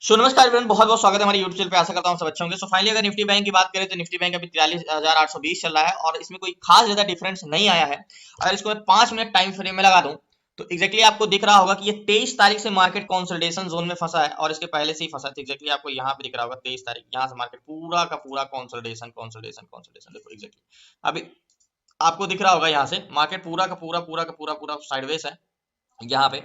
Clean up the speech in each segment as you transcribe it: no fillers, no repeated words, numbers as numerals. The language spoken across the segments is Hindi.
सो नमस्कार एवरीवन, बहुत बहुत स्वागत है हमारे यूट्यूब चैनल पे। आशा करता हूँ सब अच्छे होंगे। सो फाइनली अगर निफ्टी बैंक की बात करें तो निफ्टी बैंक अभी 43,820 चल रहा है और इसमें कोई खास ज्यादा डिफरेंस नहीं आया है। अगर इसको मैं 5 मिनट टाइम फ्रेम में लगा दूं तो एग्जैक्टली आपको दिख रहा होगा कि ये 23 तारीख से मार्केट कंसोलिडेशन जोन में फंसा है और इसके पहले से ही फंसा है। एग्जैक्टली आपको यहाँ पे दिख रहा होगा 23 तारीख, यहाँ से मार्केट पूरा का पूरा कंसोलिडेशन कंसोलिडेशन कंसोलिडेशन। देखो एग्जैक्टली अभी आपको दिख रहा होगा यहाँ से मार्केट पूरा का पूरा पूरा का पूरा पूरा साइडवेज है यहाँ पे।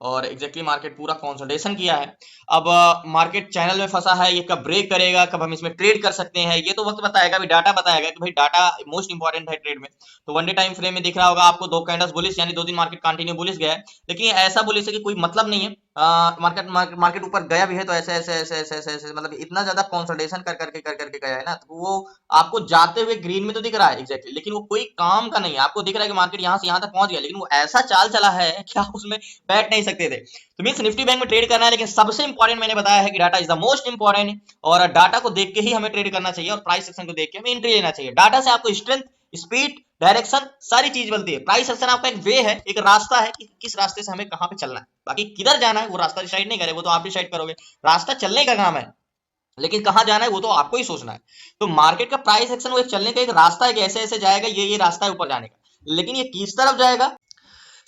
और एग्जैक्टली मार्केट पूरा कंसोलिडेशन किया है। अब मार्केट चैनल में फंसा है, ये कब ब्रेक करेगा, कब हम इसमें ट्रेड कर सकते हैं, ये तो वक्त बताएगा, अभी डाटा बताएगा कि भाई डाटा मोस्ट इंपॉर्टेंट है ट्रेड में। तो वन डे टाइम फ्रेम में दिख रहा होगा आपको दो कैंडल्स बुलिश, यानी 2 दिन मार्केट कंटिन्यू बुलिश गया है। लेकिन ये ऐसा बुलिश है कि कोई मतलब नहीं है। मार्केट मार्केट मार्केट ऊपर गया भी है तो ऐसे ऐसे ऐसे ऐसे ऐसे ऐसे मतलब इतना ज्यादा कंसोलिडेशन कर करके गया है ना, तो वो आपको जाते हुए ग्रीन में तो दिख रहा है एग्जैक्टली, लेकिन वो कोई काम का नहीं है। आपको दिख रहा है कि मार्केट यहाँ से यहाँ तक पहुंच गया, लेकिन वो ऐसा चाल चला है कि आप उसमें बैठ नहीं सकते थे। तो मीन्स निफ्टी बैंक में ट्रेड करना है, लेकिन सबसे इंपॉर्टेंट मैंने बताया है कि data is the most important. और डाटा को देख के ही हमें ट्रेड करना चाहिए और प्राइस सेक्शन को देख के हमें एंट्री लेना चाहिए। डाटा से आपको स्ट्रेंथ, स्पीड, डायरेक्शन सारी चीज मिलती है। प्राइस सेक्शन आपका एक वे है, एक रास्ता है कि किस रास्ते से हमें कहां पे चलना है। बाकी किधर जाना है वो रास्ता डिसाइड नहीं करे, वो तो आप डिसाइड करोगे। रास्ता चलने का काम है, लेकिन कहां जाना है वो तो आपको ही सोचना है। तो मार्केट का प्राइस एक्शन वो एक चलने का एक रास्ता है कि ऐसे ऐसे जाएगा, ये रास्ता है ऊपर जाने का, लेकिन ये किस तरफ जाएगा।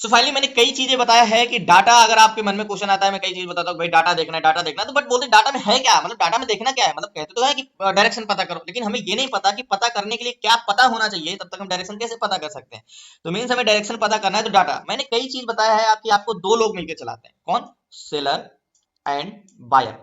सो फाइनली मैंने कई चीजें बताया है कि डाटा, अगर आपके मन में क्वेश्चन आता है, मैं कई चीज बताता हूँ भाई डाटा देखना है डाटा देखना है, तो बट बोलते डाटा में है क्या, मतलब डाटा में देखना क्या है, मतलब कहते तो है कि डायरेक्शन पता करो, लेकिन हमें ये नहीं पता कि पता करने के लिए क्या पता होना चाहिए, तब तक हम डायरेक्शन कैसे पता कर सकते हैं। तो मीन्स हमें डायरेक्शन पता करना है तो डाटा मैंने कई चीज बताया है आपकी, आपको दो लोग मिलकर चलाते हैं, कौन, सेलर एंड बायर।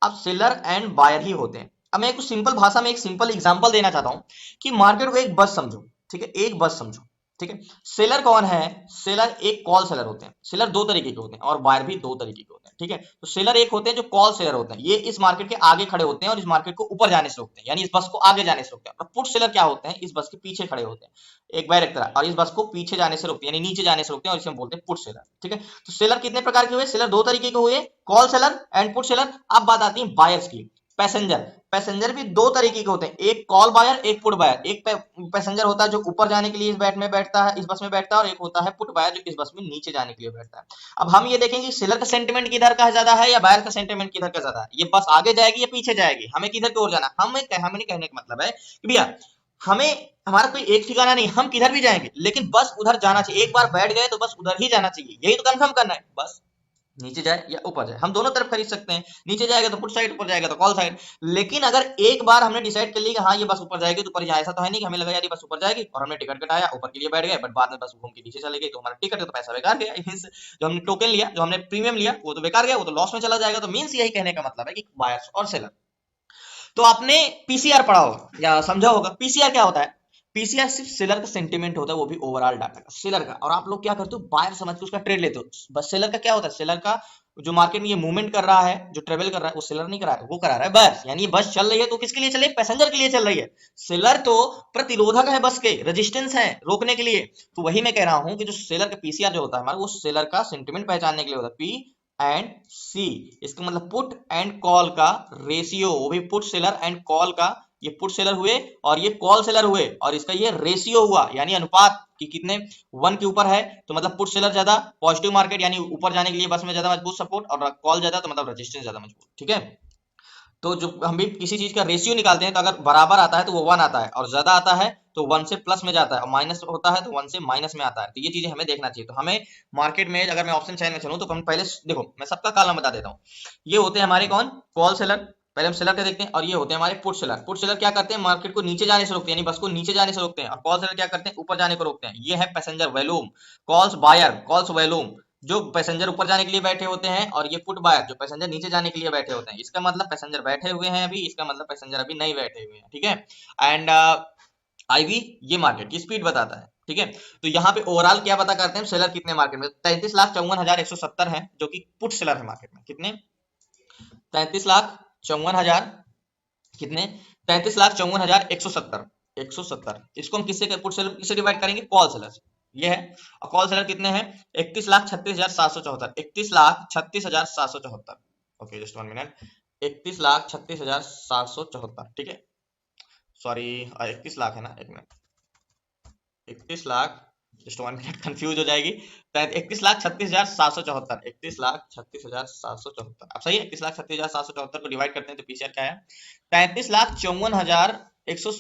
अब सेलर एंड बायर ही होते हैं। अब मैं कुछ सिंपल भाषा में एक सिंपल एग्जांपल देना चाहता हूं कि मार्केट को एक बस समझो, ठीक है, एक बस समझो, ठीक है। सेलर कौन है, सेलर एक कॉल सेलर होते हैं। सेलर दो तरीके के होते हैं और बायर भी दो तरीके के होते हैं, ठीक है। तो सेलर एक होते हैं जो कॉल सेलर होते हैं, ये इस मार्केट के आगे खड़े होते हैं और इस मार्केट को ऊपर जाने से रोकते हैं, यानी इस बस को आगे जाने से रोकते हैं। और पुट सेलर क्या होते हैं, इस बस के पीछे खड़े होते हैं, एक बार एक तरह, और इस बस को पीछे जाने से रोकते हैं, यानी नीचे जाने से रोकते हैं, और इसे हम बोलते हैं पुट सेलर, ठीक है। तो सेलर कितने प्रकार के हुए, सेलर दो तरीके के हुए, call seller and put seller. अब बात आती है बायर्स की। पैसेंजर, पैसेंजर भी दो तरीके के होते हैं, एक कॉल बायर एक पुट बायर। एक पैसेंजर होता है जो ऊपर जाने के लिए इस बैट में बैठता है, इस बस में बैठता है, और एक होता है पुट बायर जो इस बस में नीचे जाने के लिए बैठता है। अब हम ये देखेंगे सेलर का सेंटीमेंट किधर का ज्यादा है या बायर का सेंटीमेंट किधर का ज्यादा है, ये बस आगे जाएगी या पीछे जाएगी, हमें किधर की ओर जाना। हमें नहीं कहने का मतलब है कि भैया हमें, हमारा कोई एक ठिकाना नहीं, हम किधर भी जाएंगे लेकिन बस उधर जाना चाहिए। एक बार बैठ गए तो बस उधर ही जाना चाहिए, यही तो कंफर्म करना है। बस नीचे जाए या ऊपर जाए, हम दोनों तरफ खरीद सकते हैं, नीचे जाएगा तो पुट साइड, ऊपर जाएगा तो कॉल साइड। लेकिन अगर एक बार हमने डिसाइड कर लिया कि हाँ ये बस ऊपर जाएगी तो ऊपर जाए, ऐसा तो है नहीं कि हमें लगा यार ये बस ऊपर जाएगी और हमने टिकट कटाया ऊपर के लिए बैठ गए, बट बाद में बस घूम के नीचे चले गई, तो हमारा टिकट का तो पैसा बेकार गया। मींस जो हमने टोकन लिया, जो हमने प्रीमियम लिया, वो तो बेकार गया, वो तो लॉस में चला जाएगा। तो मींस यही कहने का मतलब है कि बायर्स और सेलर। तो आपने पीसीआर पढ़ा होगा या समझा होगा, पीसीआर क्या होता है। पीसीआर सिर्फ सेलर का सेंटीमेंट होता है, वो भी ओवरऑल डाटा का सेलर का, और आप लोग क्या करते हो, बायर समझ के उसका ट्रेड लेते हो। बस सेलर का क्या होता है, सेलर का जो मार्केट में ये मूवमेंट कर रहा है, जो ट्रेवल कर रहा है, वो सेलर नहीं करा रहा है, वो करा रहा है बस। यानी ये बस चल रही है तो किसके लिए चले, पैसेंजर के लिए चल रही है। सेलर तो प्रतिरोधक है, बस के रेजिस्टेंस है रोकने के लिए। तो वही मैं कह रहा हूं कि जो सेलर का पीसीआर जो होता है हमारा, वो सेलर का सेंटीमेंट पहचानने के लिए होता है, पी एंड सी। इसका मतलब पुट एंड कॉल का रेशियो, वो भी पुट सेलर एंड कॉल का, ये पुट सेलर हुए और ये कॉल सेलर हुए, और इसका ये रेशियो हुआ, यानी अनुपात कि कितने 1 के ऊपर है तो मतलब पुट सेलर ज्यादा पॉजिटिव मार्केट, यानी ऊपर जाने के लिए बस में ज्यादा मजबूत सपोर्ट, और कॉल ज्यादा तो मतलब रेजिस्टेंस ज्यादा मजबूत, ठीक है। तो जो हम भी किसी चीज का रेशियो निकालते हैं तो अगर बराबर आता है तो वो 1 आता है, और ज्यादा आता है तो 1 से प्लस में जाता है, और माइनस होता है तो 1 से माइनस में आता है। तो ये चीजें हमें देखना चाहिए। तो हमें मार्केट में अगर मैं ऑप्शन चैन में चलूं तो हम पहले देखो, मैं सबका कालम बता देता हूँ। ये होते हैं हमारे कौन, कॉल सेलर, पहले हम सेलर का देखते हैं। और ये होते हैं हमारे पुट सेलर। पुट सेलर क्या करते हैं, मार्केट को नीचे जाने से रोकते हैं, यानी बस को नीचे जाने से रोकते हैं। और कॉल सेलर क्या करते हैं, ऊपर जाने को रोकते हैं। ये है passenger volume, calls buyer, calls volume, जो पैसेंजर ऊपर जाने के लिए बैठे होते हैं, और ये पुट बायर जो पैसेंजर नीचे जाने के लिए बैठे होते हैं। इसका मतलब पैसेंजर बैठे हुए हैं अभी, इसका मतलब पैसेंजर अभी नहीं बैठे हुए हैं, ठीक है। एंड आईवी ये मार्केट की स्पीड बताता है, ठीक है। तो यहाँ पे ओवरऑल क्या पता करते हैं, सेलर कितने मार्केट में, 33,54,170 है जो कि पुट सेलर है मार्केट में। कितने, 33,54,000, कितने, 33,54,170, 170। इसको हम किससे, पुट सेलर किससे डिवाइड करेंगे, कॉल सेलर से, ये है। और कॉल सेलर कितने हैं, 31,36,774, 31,36,774। ओके जस्ट 1 मिनट, 31,36,774, ठीक है। सॉरी 31 लाख है ना, 1 minute, 31 lakh just 1 minute, confuse हो जाएगी। 31,36,774, 31,36,774। अब सही है, 31,36,774 को डिवाइड करते हैं तो पीसीआर क्या है, 35,54,100।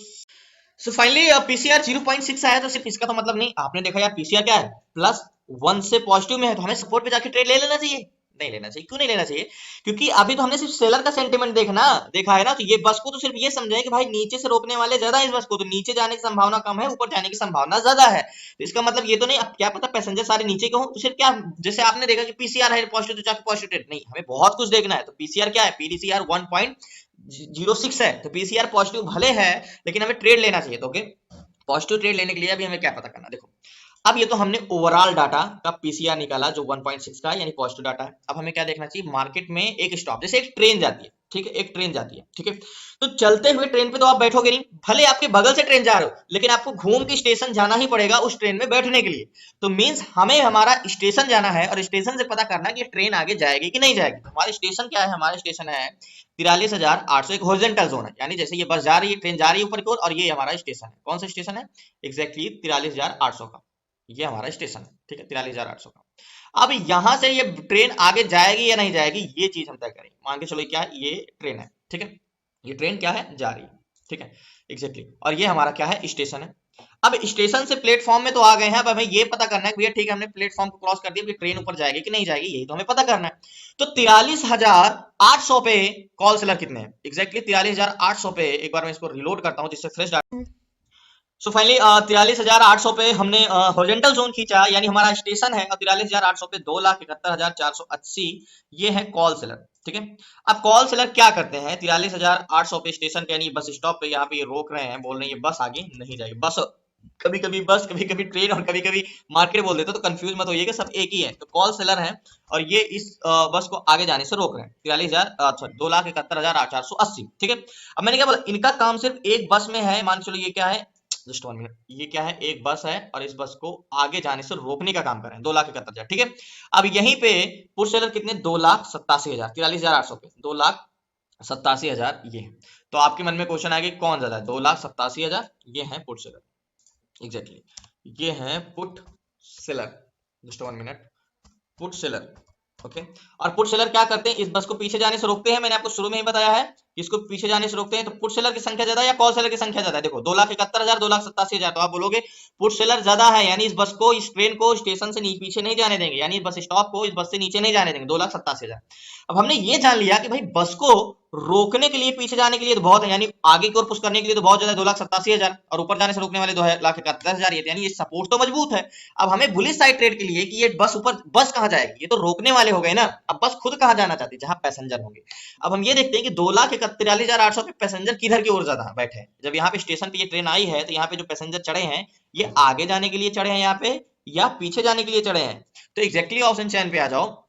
सो फाइनली पीसीआर 0.6 आया, तो सिर्फ इसका तो मतलब नहीं, आपने देखा यार पीसीआर क्या है, +1 से पॉजिटिव में है, तो हमें सपोर्ट पे जाके ट्रेड ले लेना चाहिए। नहीं लेना चाहिए, क्यों नहीं लेना चाहिए, क्योंकि अभी तो हमने सिर्फ सेलर का सेंटीमेंट देखा है ना, तो ये बस को तो सिर्फ ये समझे कि भाई नीचे से रोकने वाले ज्यादा है, इस बस को तो नीचे जाने की संभावना कम है, ऊपर जाने की संभावना ज्यादा है। तो इसका मतलब ये तो नहीं, अब क्या पता पैसेंजर सारे नीचे के हो, तो सिर्फ क्या, जैसे आपने देखा कि पीसीआर है पॉजिटिव तो जाके पॉजिटिव ट्रेड, नहीं, हमें बहुत कुछ देखना है। तो पीसीआर क्या है, पीडीसीआर 1.06 है, तो पीसीआर पॉजिटिव भले है, लेकिन हमें ट्रेड लेना चाहिए। तो ओके, पॉजिटिव ट्रेड लेने के लिए अभी हमें क्या पता करना, देखो अब ये तो हमने ओवरऑल डाटा का पीसीआर निकाला जो 1.6 का यानी पॉजिटिव डाटा है। अब हमें क्या देखना चाहिए, मार्केट में एक स्टॉप, जैसे एक ट्रेन जाती है, ठीक है, एक ट्रेन जाती है, ठीक है, तो चलते हुए ट्रेन पे तो आप बैठोगे नहीं, भले आपके बगल से ट्रेन जा रहे हो, लेकिन आपको घूम के स्टेशन जाना ही पड़ेगा उस ट्रेन में बैठने के लिए। तो मींस हमें हमारा स्टेशन जाना है, और स्टेशन से पता करना है कि ट्रेन आगे जाएगी कि नहीं जाएगी। तो हमारा स्टेशन क्या है, हमारा स्टेशन है 43,800, एक हॉरिजॉन्टल जोन है, यानी जैसे ये बस जा रही है, ट्रेन जा रही है ऊपर की ओर, और ये हमारा स्टेशन है, कौन सा स्टेशन है, एग्जैक्टली 43,800 का, ये हमारा स्टेशन है, ठीक है, 43,800 का। अब यहां से ये ट्रेन आगे जाएगी या नहीं जाएगी, ये चीज हम तय करेंगे। मान के चलो क्या है, ये ट्रेन है, ठीक है, ये ट्रेन क्या है, जा रही है, ठीक है, एग्जैक्टली, और ये हमारा क्या है, स्टेशन है। अब स्टेशन से प्लेटफॉर्म में तो आ गए हैं, अब हमें ये पता करना है कि भैया ठीक है, हमने प्लेटफॉर्म को क्रॉस कर दिया, ट्रेन ऊपर जाएगी कि नहीं जाएगी, यही तो हमें पता करना है। तो 43,800 पे कॉल सेलर कितने हैं, एग्जैक्टली 43,800 पे, एक बार मैं इसको रिलोड करता हूं जिससे फ्रेश डाटा। सो फाइनली 43,800 पे हमने हॉरिजॉन्टल जोन खींचा, यानी हमारा स्टेशन है, और 43,800 पे 2,71,480 ये है कॉल सेलर, ठीक है। अब कॉल सेलर क्या करते हैं, 43,800 पे स्टेशन पे यानी बस स्टॉप पे यहाँ पे ये रोक रहे हैं, बोल रहे हैं ये बस आगे नहीं जाएगी, बस कभी कभी बस, कभी कभी ट्रेन, और कभी कभी मार्केट बोल देते, तो कंफ्यूज मत होइएगा, सब एक ही है। तो कॉल सेलर है, और ये इस बस को आगे जाने से रोक रहे हैं, 2,71,480, ठीक है। अब मैंने क्या बोला, इनका काम सिर्फ एक बस में है, मान चलो ये क्या है, जस्ट 1 मिनट, ये क्या है, एक बस है, और इस बस को आगे जाने से रोकने का काम कर रहे हैं, 2,71,000, ठीक है। अब यहीं पे पुट सेलर कितने, 2,87,000, 43,800 पे 2,87,000 ये है। तो आपके मन में क्वेश्चन आएगा कौन ज्यादा है, 2,87,000 ये है पुट सेलर, एग्जैक्टली, ये है put seller, just 1 minute, put seller, okay. और पुट सेलर क्या करते हैं, इस बस को पीछे जाने से रोकते हैं, मैंने आपको शुरू में ही बताया है कि इसको पीछे जाने से रोकते हैं। तो पुट सेलर की संख्या ज्यादा है या कॉल सेलर की संख्या ज्यादा है, देखो 2,71,000, 2,87,000, तो आप बोलोगे पुट सेलर ज्यादा है, यानी इस बस को, इस ट्रेन को स्टेशन से पीछे नहीं जाने देंगे, यानी बस स्टॉप को इस बस से नीचे नहीं जाने देंगे, 2,87,000। अब हमने ये जान लिया कि भाई बस को रोकने के लिए, पीछे जाने के लिए तो बहुत है, यानी आगे की ओर पुश करने के लिए तो बहुत ज्यादा, 2,87,000, और ऊपर जाने से रोकने वाले 2,71,000, यानी ये सपोर्ट तो मजबूत है। अब हमें बुलिश साइड ट्रेड के लिए कि ये बस ऊपर, बस कहां जाएगी, ये तो रोकने वाले हो गए ना, अब बस खुद कहां जाना चाहती है, जहां पैसेंजर होंगे। अब हम ये देखते हैं कि 2,43,800 पे पैसेंजर किधर की ओर ज्यादा बैठे हैं। जब यहाँ पे स्टेशन पे ये ट्रेन आई है, तो यहाँ पे जो पैसेंजर चढ़े हैं, ये आगे जाने के लिए चढ़े हैं यहाँ पे, या पीछे जाने के लिए चढ़े हैं। तो एग्जैक्टली ऑप्शन चैन पे आ जाओ,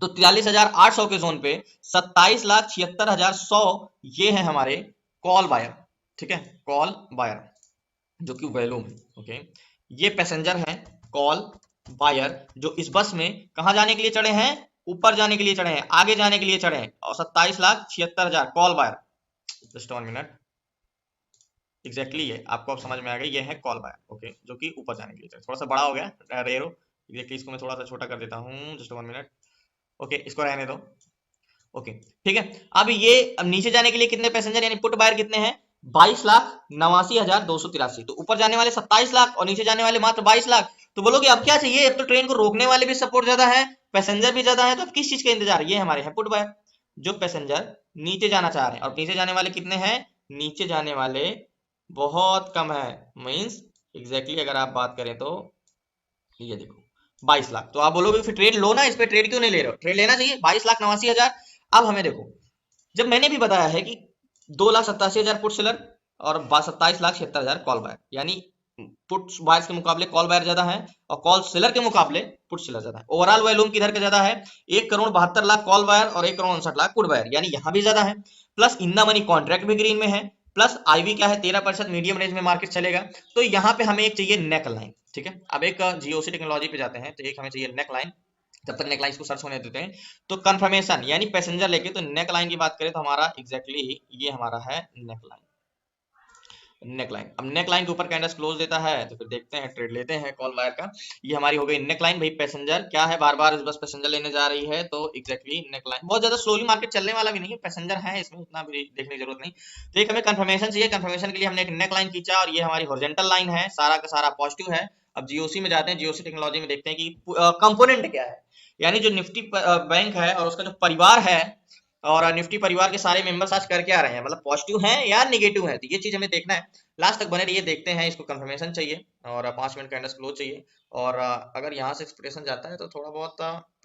तो 43,800 के जोन पे 27,76,100 ये है हमारे कॉल बायर, ठीक है, कॉल बायर, जो कि वैल्यूम है, ओके। ये पैसेंजर हैं कॉल बायर, जो इस बस में कहां जाने के लिए चढ़े हैं, ऊपर जाने के लिए चढ़े हैं, आगे जाने के लिए चढ़े हैं, और 27,76,000 call buyer, just 1 minute, exactly ये आपको अब समझ में आ गया, ये है कॉल बायर, ओके, जो कि ऊपर जाने के लिए चढ़े। थोड़ा सा बड़ा हो गया रेरो, एग्जैक्टली इसको मैं थोड़ा सा छोटा कर देता हूँ, जस्ट 1 मिनट, ओके, इसको रहने दो, ओके, ठीक है। अब नीचे जाने के लिए कितने पैसेंजर यानी पुट बायर कितने हैं, 22,89,283, तो ऊपर जाने वाले 27 लाख और नीचे जाने वाले मात्र 22 लाख। तो बोलोगे अब क्या चाहिए, अब तो ट्रेन को रोकने वाले भी सपोर्ट ज्यादा है, पैसेंजर भी ज्यादा है, तो अब किस चीज का इंतजार, ये हमारे हैं पुट बायर, जो पैसेंजर नीचे जाना चाह रहे हैं, और नीचे जाने वाले कितने हैं, नीचे जाने वाले बहुत कम है, मीन्स एग्जैक्टली अगर आप बात करें तो ये देखो 22 लाख। तो आप बोलोगे फिर ट्रेड लो ना, इस पे ट्रेड क्यों नहीं ले रहे हो, ट्रेड लेना चाहिए, 22,89,000। अब हमें देखो, जब मैंने भी बताया है कि 2,87,000 पुट सेलर और 27,76,000 कॉल बायर, यानी पुट बायर्स के मुकाबले कॉल बायर ज्यादा है, और कॉल सेलर के मुकाबले पुट सेलर ज्यादा है। ओवरऑल वॉल्यूम किधर का ज्यादा है, 1,72,00,000 कॉल बायर और 1,59,00,000 पुट बायर, यानी यहां भी ज्यादा है। Plus in the money contract भी ग्रीन में है, प्लस आईवी क्या है 13%, मीडियम रेंज में मार्केट चलेगा। तो यहाँ पे हमें एक चाहिए नेक लाइन, ठीक है। अब एक जीओसी टेक्नोलॉजी पे जाते हैं, तो एक हमें चाहिए नेक लाइन, जब तक नेक लाइन को सर्च होने देते हैं। तो कंफर्मेशन यानी पैसेंजर लेके, तो नेक लाइन की बात करें तो हमारा एग्जैक्टली ये हमारा है नेक लाइन, नेक लाइन। अब नेक लाइन के ऊपर कैंडल्स क्लोज देता है तो फिर देखते हैं, ट्रेड लेते हैं कॉल वायर का। ये हमारी हो गई नेक लाइन। भाई पैसेंजर क्या है, बार बार बस पैसेंजर लेने जा रही है, तो एग्जैक्टली नेक लाइन। बहुत ज्यादा स्लोली मार्केट चलने वाला भी नहीं है, पैसेंजर है इसमें, उतना भी देखने की जरूरत नहीं। तो एक हमें कंफर्मेशन चाहिए, कंफर्मेशन के लिए हमने एक नेक लाइन खींचा और ये हमारी हॉरिजॉन्टल लाइन है, सारा का सारा पॉजिटिव है। अब जीओसी में जाते हैं, जीओसी टेक्नोलॉजी में देखते हैं कि कंपोनेंट क्या है, यानी जो निफ्टी बैंक है और उसका जो परिवार है और निफ्टी परिवार के सारे मेंबर्स आज कर क्या रहे हैं, मतलब पॉजिटिव हैं या नेगेटिव हैं, तो ये चीज हमें देखना है। लास्ट तक बने रहिए, देखते हैं। इसको कंफर्मेशन चाहिए और 5 मिनट कैंडल्स क्लोज चाहिए। और अगर यहाँ से एक्सपेक्टेशन जाता है तो थोड़ा बहुत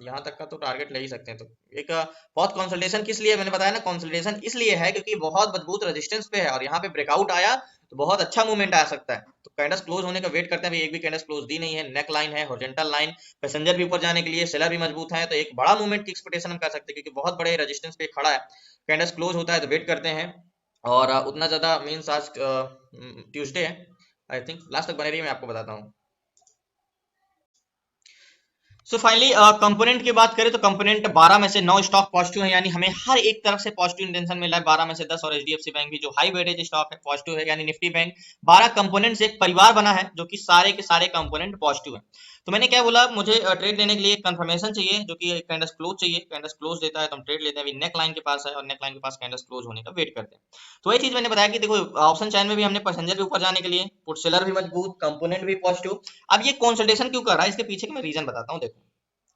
यहाँ तक का तो टारगेट ले ही सकते हैं। तो एक बहुत कंसल्टेशन किस लिए मैंने बताया ना, कंसल्टेशन इसलिए है क्योंकि बहुत मजबूत रेजिस्टेंस पे है और यहाँ पे ब्रेकआउट आया तो बहुत अच्छा मूवमेंट आ सकता है। तो कैंडल्स क्लोज होने का वेट करते हैं। एक भी कैंडल्स क्लोज दी नहीं है, नेक लाइन है, हॉरिजॉन्टल लाइन, पैसेंजर भी ऊपर जाने के लिए, सेलर भी मजबूत है, तो एक बड़ा मूवमेंट की एक्सपेक्टेशन हम कर सकते हैं क्योंकि बहुत बड़े रेजिस्टेंस पे खड़ा है। कैंडल्स क्लोज होता है तो वेट करते हैं। और उतना ज्यादा मीन्स आज ट्यूसडे है आई थिंक। लास्ट तक बने रहिए, मैं आपको बताता हूँ। सो फाइनली कंपोनेंट की बात करें तो कंपोनेंट 12 में से 9 स्टॉक पॉजिटिव है, यानी हमें हर एक तरफ से पॉजिटिव इंटेंशन मिला है। 12 में से 10 और एचडीएफसी बैंक भी जो हाई वेटेज स्टॉक है पॉजिटिव है, यानी निफ्टी बैंक 12 कंपोनेंट से एक परिवार बना है जो कि सारे के सारे कंपोनेंट पॉजिटिव है। तो मैंने क्या बोला, मुझे ट्रेड लेने के लिए कंफर्मेशन चाहिए जो कि कैंडल्स क्लोज चाहिए। कैंडल्स क्लोज देता है तो हम ट्रेड लेते हैं। अभी नेक लाइन के पास है और नेक लाइन के पास कैंडल्स क्लोज होने का वेट करते हैं। तो वही चीज मैंने बताया कि देखो ऑप्शन चैन में भी हमने पैसेंजर के ऊपर जाने के लिए, पुट सेलर भी मजबूत, कंपोनेंट भी पॉजिटिव। अब ये कंसल्टेशन क्यों कर रहा है, इसके पीछे का मैं रीजन बताता हूँ। देखो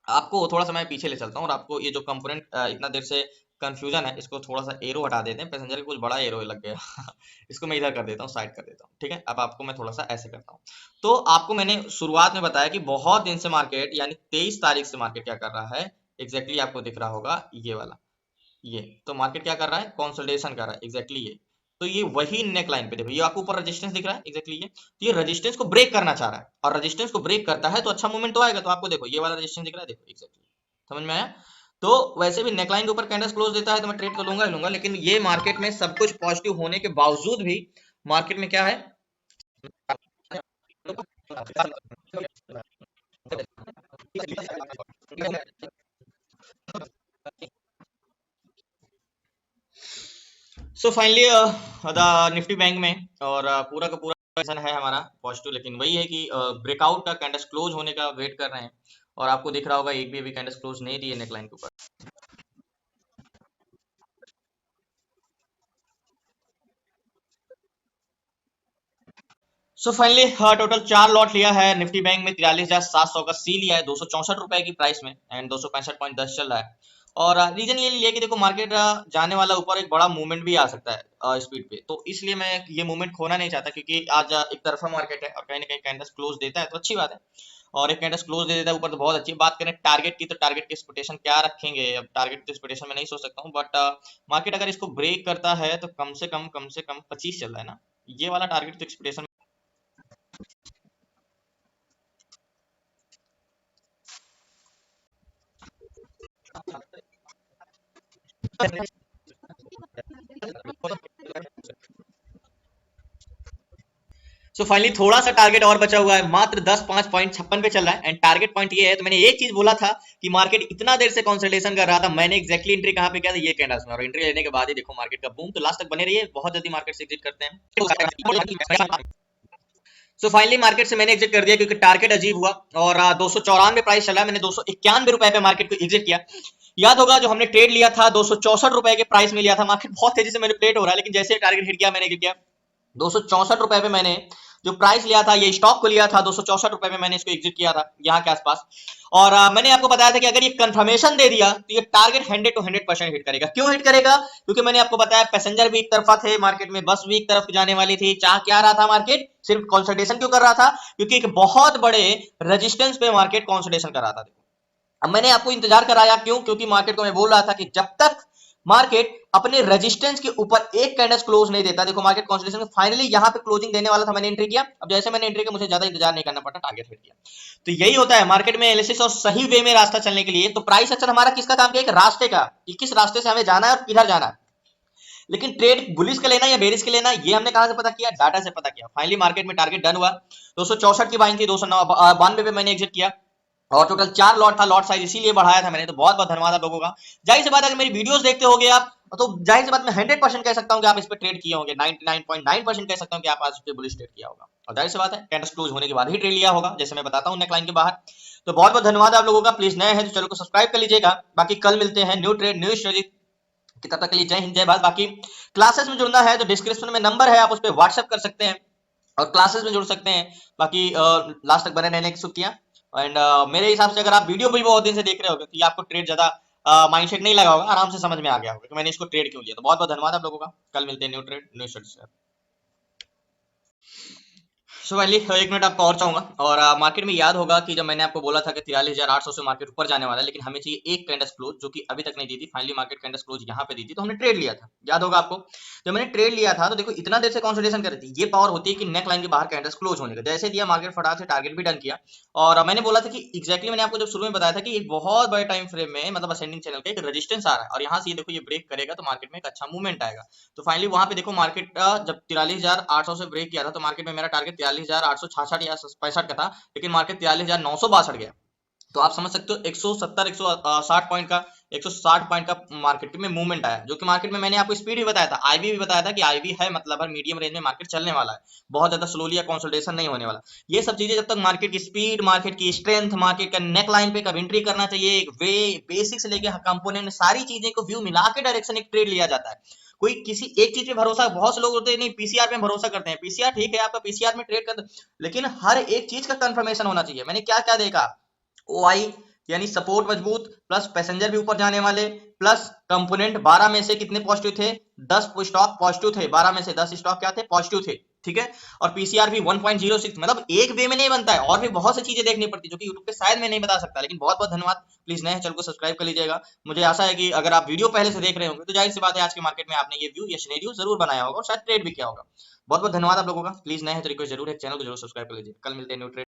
आपको थोड़ा सा मैं पीछे ले चलता हूँ और आपको ये जो कंपोनेंट इतना देर से कंफ्यूजन है इसको थोड़ा सा एरो हटा देते हैं। पैसेंजर का कुछ बड़ा एरो लग गया इसको मैं इधर कर देता हूँ, साइड कर देता हूँ, ठीक है। अब आपको मैं थोड़ा सा ऐसे करता हूँ। तो आपको मैंने शुरुआत में बताया कि बहुत दिन से मार्केट, यानी 23 तारीख से मार्केट क्या कर रहा है, एग्जैक्टली आपको दिख रहा होगा ये वाला, ये तो मार्केट क्या कर रहा है, कंसोलिडेशन कर रहा है, एग्जैक्टली ये। तो ये वही नेक लाइन पे देखो, ये आपको ऊपर रेजिस्टेंस दिख रहा है, एग्जैक्टली ये। तो ये रेजिस्टेंस को ब्रेक करना चाह रहा है और रेजिस्टेंस को ब्रेक करता है तो अच्छा मूवमेंट तो आएगा। तो आपको देखो ये वाला रेजिस्टेंस दिख रहा है, देखो एग्जैक्टली, समझ में आया। तो वैसे भी नेकलाइन के ऊपर कैंडल्स क्लोज देता है तो मैं ट्रेड तो लूंगा ही लूंगा, लेकिन ये मार्केट में सब कुछ पॉजिटिव होने के बावजूद भी मार्केट में क्या है, so finally the Nifty bank में और पूरा का पूरा सेशन है हमारा पॉजिटिव, लेकिन वही है कि ब्रेकआउट का कैंडल्स क्लोज होने का वेट कर रहे हैं। और आपको दिख रहा होगा एक भी अभी कैंडल्स क्लोज नहीं दिए नेकलाइन के ऊपर। सो फाइनली टोटल 4 लॉट लिया है निफ्टी बैंक में, 43,700 का सी लिया है 264 रुपए की प्राइस में एंड 265.10 चल रहा है। और रीजन ये लिया कि देखो मार्केट जाने वाला ऊपर, एक बड़ा मूवमेंट भी आ सकता है स्पीड पे, तो इसलिए मैं ये मूवमेंट खोना नहीं चाहता क्योंकि आज एक तरफा मार्केट है और कहीं ना कहीं कैंडल्स क्लोज देता है तो अच्छी बात है। और एक कैंडल्स क्लोज दे देता है ऊपर तो बहुत अच्छी बात। करें टारगेट की तो टारगेट की एक्सपेक्टेशन क्या रखेंगे, अब टारगेट की एक्सपेक्टेशन में नहीं सोच सकता हूँ, बट मार्केट अगर इसको ब्रेक करता है तो कम से कम 25 चल रहा है ना, ये वाला टारगेट तो एक्सपेक्टेशन। सो फाइनली थोड़ा सा टारगेट और बचा हुआ है, मात्र 10.56 पे चल रहा है एंड टारगेट पॉइंट ये है। तो मैंने एक चीज बोला था कि मार्केट इतना देर से कंसल्टेशन कर रहा था, मैंने एग्जैक्टली एंट्री कहां पे किया था, ये कैंडल्स में, और एंट्री लेने के बाद ही देखो मार्केट का बूम। तो लास्ट तक बने रहिए, बहुत जल्दी मार्केट से एग्जिट करते हैं। सो फाइनली मार्केट से मैंने एग्जिट कर दिया क्योंकि टारगेट अजीब हुआ और 294 प्राइस चला, मैंने 291 रुपए पे मार्केट को एग्जिट किया। याद होगा जो हमने ट्रेड लिया था 264 रुपए के प्राइस में लिया था, मार्केट बहुत तेजी से मैनिपुलेट हो रहा है, लेकिन जैसे टारगेट हिट किया मैंने एग्जिट किया। 264 रुपए पे मैंने जो प्राइस लिया था, ये स्टॉक को लिया था 264 रुपए में, मैंने इसको एग्जिट किया था यहाँ के आसपास। और मैंने आपको बताया था कि अगर ये कंफर्मेशन दे दिया तो ये टारगेट 100 to 100% हिट करेगा। क्यों हिट करेगा, क्योंकि मैंने आपको बताया पैसेंजर भी एक तरफा थे मार्केट में, बस भी एक तरफ जाने वाली थी। चाह क्या रहा था मार्केट, सिर्फ कंसल्टेशन क्यों कर रहा था, क्योंकि एक बहुत बड़े रेजिस्टेंस पे मार्केट कंसल्टेशन कर रहा था। अब मैंने आपको इंतजार कराया क्यों, क्योंकि मार्केट को मैं बोल रहा था कि जब तक मार्केट अपने रेजिस्टेंस के ऊपर एक कैंडल्स क्लोज नहीं देता, देखो मार्केट कंसोलिडेशन फाइनली यहां पे क्लोजिंग देने वाला था, मैंने एंट्री किया। अब जैसे मैंने एंट्री किया मुझे ज्यादा इंतजार नहीं करना पड़ा, टारगेट हिट किया। तो यही होता है मार्केट में एनालिसिस और सही वे में रास्ता चलने के लिए। तो प्राइस एक्शन हमारा किसका काम किया, एक रास्ते का, कि किस रास्ते से हमें जाना है और किधर जाना है। लेकिन ट्रेड बुलिश का लेना या बेरिश के लेना, ये हमने कहां से पता किया, डाटा से पता किया। फाइनली मार्केट में टारगेट डन हुआ, 264 की बाइंग थी, 292 पे मैंने एग्जिट किया और टोटल 4 लॉट था, लॉट साइज इसीलिए बढ़ाया था मैंने। तो बहुत बहुत धन्यवाद आप लोगों का। जाहिर सी बात है अगर मेरी वीडियोस देखते होगे आप तो जाहिर सी बात मैं 100% कह सकता हूँ कि आप इस पे ट्रेड किए होंगे, 99.9% कह सकता हूँ कि आप आज इस पे बुलिश ट्रेड किया होगा, और जाहिर सी बात है कैंडल क्लोज होने के बाद ही ट्रेड लिया होगा, जैसे मैं बताता हूँ नेकलाइन के बाहर। तो बहुत बहुत धन्यवाद आप लोगों का। प्लीज नए हैं तो चैनल को सब्सक्राइब कर लीजिएगा। बाकी कल मिलते हैं न्यू ट्रेड न्यू स्ट्रेटजी की, तब तक के लिए जय हिंद जय भारत। बाकी क्लासेस में जुड़ना है तो डिस्क्रिप्शन में नंबर है, आप उस पर व्हाट्सएप कर सकते हैं और क्लासेस में जुड़ सकते हैं। बाकी लास्ट तक बने रहने की शुक्रिया। एंड मेरे हिसाब से अगर आप वीडियो भी बहुत दिन से देख रहे होगे तो ये आपको ट्रेड ज्यादा माइंडसेट नहीं लगा होगा, आराम से समझ में आ गया होगा कि मैंने इसको ट्रेड क्यों लिया। तो बहुत बहुत धन्यवाद आप लोगों का। कल मिलते हैं न्यू ट्रेड न्यू स्टडी। सो वैली एक मिनट आपको और चाहूंगा, और मार्केट में याद होगा कि जब मैंने आपको बोला था कि 43,800 से मार्केट ऊपर जाने वाला है, लेकिन हमें चाहिए एक कैंडल क्लोज जो कि अभी तक नहीं दी थी। फाइनली मार्केट कैंडल क्लोज यहाँ पे दी थी, तो हमने ट्रेड लिया था। याद होगा आपको जब मैंने ट्रेड लिया था, तो देखो इतना देर से कंसोलिडेशन कर रही थी। ये पावर होती है कि नेक लाइन के बाहर कैंडल क्लोज होने का। जैसे दिया मार्केट फटाक से टारगेट भी डन किया, और मैंने बोला था कि एक्जैक्टली मैंने आपको जब शुरू में बताया था कि एक बहुत बड़े टाइम फ्रेम में मतलब असेंडिंग चैनल का एक रेजिस्टेंस आ रहा है, और यहाँ से ये देखो ये ब्रेक करेगा तो मार्केट में एक अच्छा मूवमेंट आएगा। तो फाइनली वहां पे देखो मार्केट जब 43,800 से ब्रेक किया था, तो मार्केट में मेरा टारगेट 43,866 या 65 का था, लेकिन मार्केट 43,962 गया। तो आप समझ सकते हो 170 160 पॉइंट का 160 पॉइंट का मार्केट में मूवमेंट आया, जो कि मार्केट में मैंने आपको स्पीड भी बताया था, आईबी भी बताया था कि आईबी है मतलब मीडियम रेंज में मार्केट चलने वाला है, बहुत ज्यादा स्लोली या कंसोलिडेशन नहीं होने वाला। ये सब चीजें जब तक मार्केट की स्पीड, मार्केट की स्ट्रेंथ, मार्केट का नेक लाइन पे कब एंट्री करना चाहिए, एक वे बेसिक से लेके कंपोनेंट सारी चीजें को व्यू मिला के डायरेक्शन एक ट्रेड लिया जाता है। कोई किसी एक चीज पे भरोसा, बहुत से लोग होते हैं नहीं पीसीआर पे भरोसा करते हैं, पीसीआर ठीक है आपका पीसीआर में ट्रेड कर, लेकिन हर एक चीज का कंफर्मेशन होना चाहिए। मैंने क्या क्या देखा, ओ आई यानी सपोर्ट मजबूत, प्लस पैसेंजर भी ऊपर जाने वाले, प्लस कंपोनेंट 12 में से कितने पॉजिटिव थे, 10 स्टॉक पॉजिटिव थे, 12 में से 10 स्टॉक क्या थे, पॉजिटिव थे। ठीक है, और पीसीआर भी 1.06, मतलब एक वे में नहीं बनता है, और भी बहुत सी चीजें देखनी पड़ती है जो कि यूट्यूब पे शायद मैं नहीं बता सकता। लेकिन बहुत बहुत धन्यवाद। प्लीज नए चैनल को सब्सक्राइब कर लीजिएगा। मुझे आशा है कि अगर आप वीडियो पहले से देख रहे होंगे तो जाहिर सी बात है आज के मार्केट में आपने ये व्यू या सिनेरियो जरूर बनाया होगा और शायद ट्रेड भी किया होगा। बहुत बहुत धन्यवाद आप लोगों का। प्लीज नए हैं तो रिक्वेस्ट जरूर है, चैनल को जरूर सब्सक्राइब कर लीजिए। कल मिलते हैं न्यू ट्रेड।